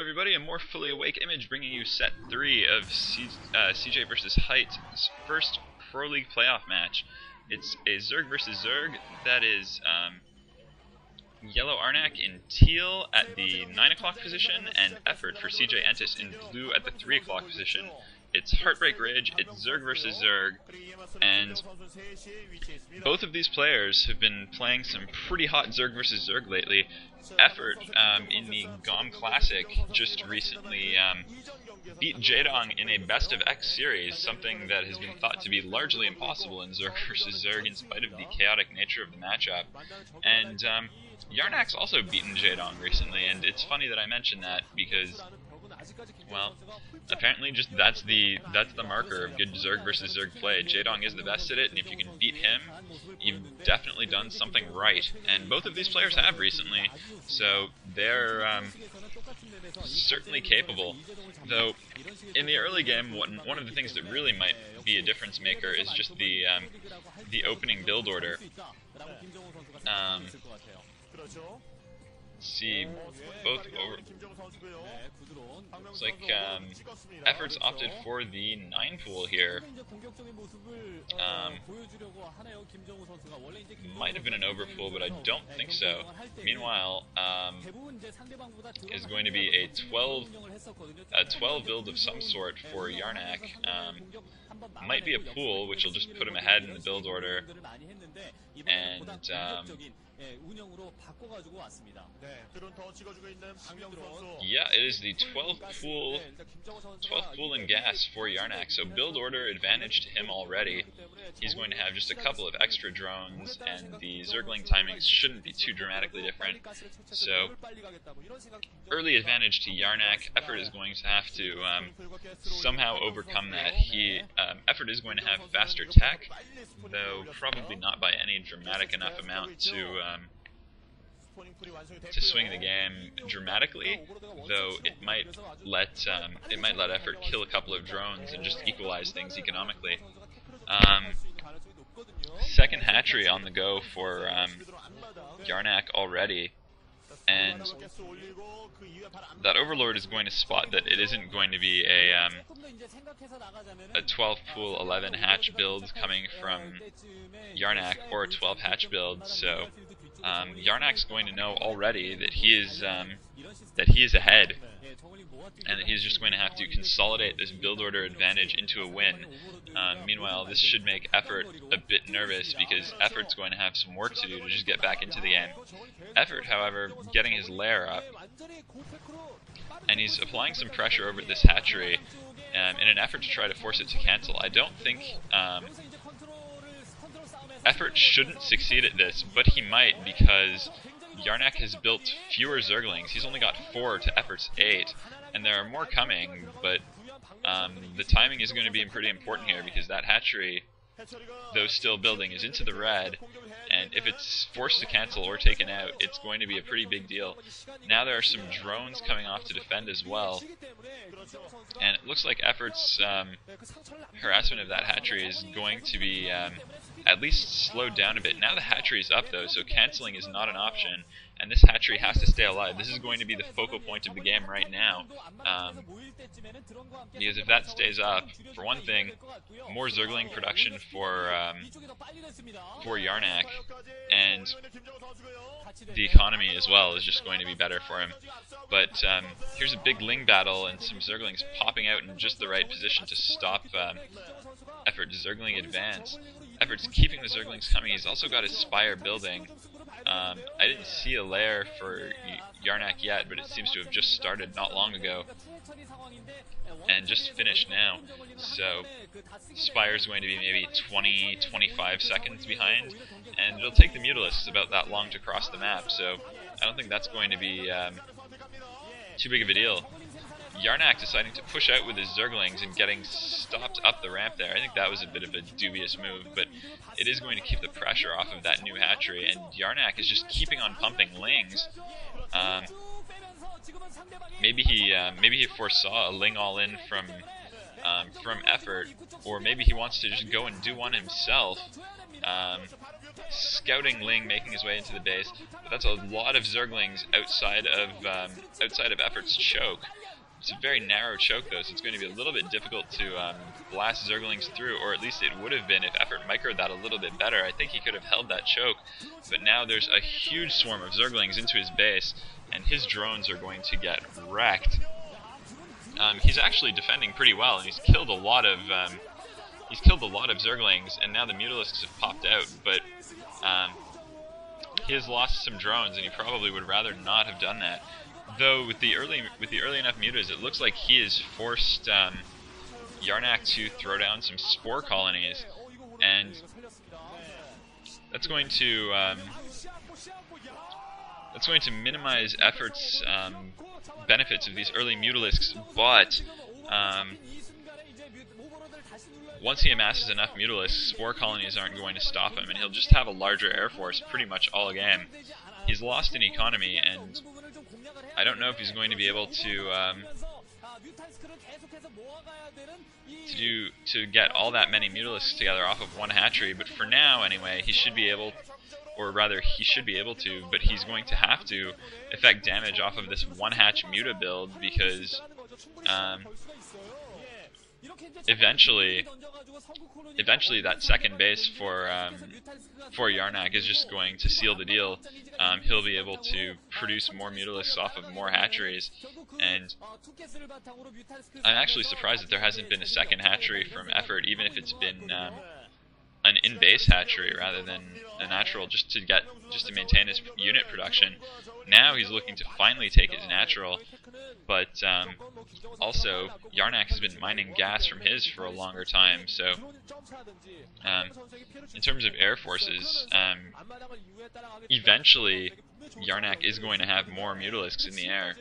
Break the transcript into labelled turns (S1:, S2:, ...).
S1: everybody, a more fully awake image bringing you set 3 of CJ versus Hite's first Pro League playoff match. It's a Zerg versus Zerg. That is YellOw ArnC in Teal at the 9 o'clock position, and Effort for CJ Entus in blue at the 3 o'clock position. It's Heartbreak Ridge, it's Zerg versus Zerg, and both of these players have been playing some pretty hot Zerg versus Zerg lately. Effort, in the GOM Classic, just recently beat Jaedong in a Best of X series, something that has been thought to be largely impossible in Zerg versus Zerg in spite of the chaotic nature of the matchup. And YellOw's also beaten Jaedong recently, and it's funny that I mention that because, well, apparently just that's the marker of good Zerg versus Zerg play. Jaedong is the best at it, and if you can beat him, you've definitely done something right. And both of these players have recently, so they're certainly capable. Though, in the early game, one of the things that really might be a difference maker is just the opening build order. See, both over. Looks like Effort's opted for the 9 pool here. Might have been an overpool, but I don't think so. Meanwhile, is going to be a 12 build of some sort for YellOw. Might be a pool, which will just put him ahead in the build order. And yeah, it is the 12th pool in gas for YellOw, so build order advantage to him already. He's going to have just a couple of extra drones, and the Zergling timings shouldn't be too dramatically different. So, early advantage to YellOw. Effort is going to have to somehow overcome that. Effort is going to have faster tech, though probably not by any dramatic enough amount to swing the game dramatically, though it might let Effort kill a couple of drones and just equalize things economically. Second hatchery on the go for YellOw already, and that Overlord is going to spot that it isn't going to be a 12 pool 11 hatch build coming from YellOw or a 12 hatch build, so YellOw's going to know already that he is ahead, and that he's just going to have to consolidate this build order advantage into a win. Meanwhile, this should make Effort a bit nervous because Effort's going to have some work to do to just get back into the game. Effort, however, getting his lair up, and he's applying some pressure over this hatchery in an effort to try to force it to cancel. I don't think Effort shouldn't succeed at this, but he might because YellOw has built fewer Zerglings. He's only got 4 to Effort's 8, and there are more coming, but the timing is going to be pretty important here because that hatchery, though still building, is into the red, and if it's forced to cancel or taken out, it's going to be a pretty big deal. Now there are some drones coming off to defend as well, and it looks like Effort's harassment of that hatchery is going to be at least slowed down a bit. Now the hatchery is up though, so cancelling is not an option, and this hatchery has to stay alive. This is going to be the focal point of the game right now, because if that stays up, for one thing, more Zergling production for YellOw, and the economy as well is just going to be better for him. But here's a big Ling battle and some Zerglings popping out in just the right position to stop Effort's Zergling advance. Effort's keeping the Zerglings coming. He's also got his Spire building. I didn't see a lair for YellOw yet, but it seems to have just started not long ago and just finished now. So Spire's going to be maybe 20-25 seconds behind, and it'll take the Mutalisks about that long to cross the map, so I don't think that's going to be too big of a deal. YellOw deciding to push out with his Zerglings and getting stopped up the ramp there. I think that was a bit of a dubious move, but it is going to keep the pressure off of that new hatchery, and YellOw is just keeping on pumping Lings. Maybe he foresaw a Ling all-in from Effort, or maybe he wants to just go and do one himself. scouting Ling making his way into the base, but that's a lot of Zerglings outside of Effort's choke. It's a very narrow choke though, so it's going to be a little bit difficult to blast Zerglings through, or at least it would have been if Effort microed that a little bit better. I think he could have held that choke, but now there's a huge swarm of Zerglings into his base, and his drones are going to get wrecked. He's actually defending pretty well, and he's killed a lot of Zerglings, and now the Mutalisks have popped out, but he has lost some drones, and he probably would rather not have done that. Though with the early enough mutas, it looks like he has forced YellOw to throw down some spore colonies, and that's going to minimize Effort's benefits of these early Mutalisks, but once he amasses enough Mutalisks, spore colonies aren't going to stop him, and he'll just have a larger air force pretty much all game. He's lost in economy, and I don't know if he's going to be able to get all that many Mutalisks together off of one hatchery, but for now anyway, he should be able, or rather he should be able to, but he's going to have to effect damage off of this one hatch muta build, because eventually that second base for YellOw is just going to seal the deal. He'll be able to produce more Mutalisks off of more hatcheries, and I'm actually surprised that there hasn't been a second hatchery from Effort, even if it's been an in-base hatchery rather than a natural, just to maintain his unit production. Now he's looking to finally take his natural, but also YellOw has been mining gas from his for a longer time, so in terms of air forces, eventually YellOw is going to have more Mutalisks in the air.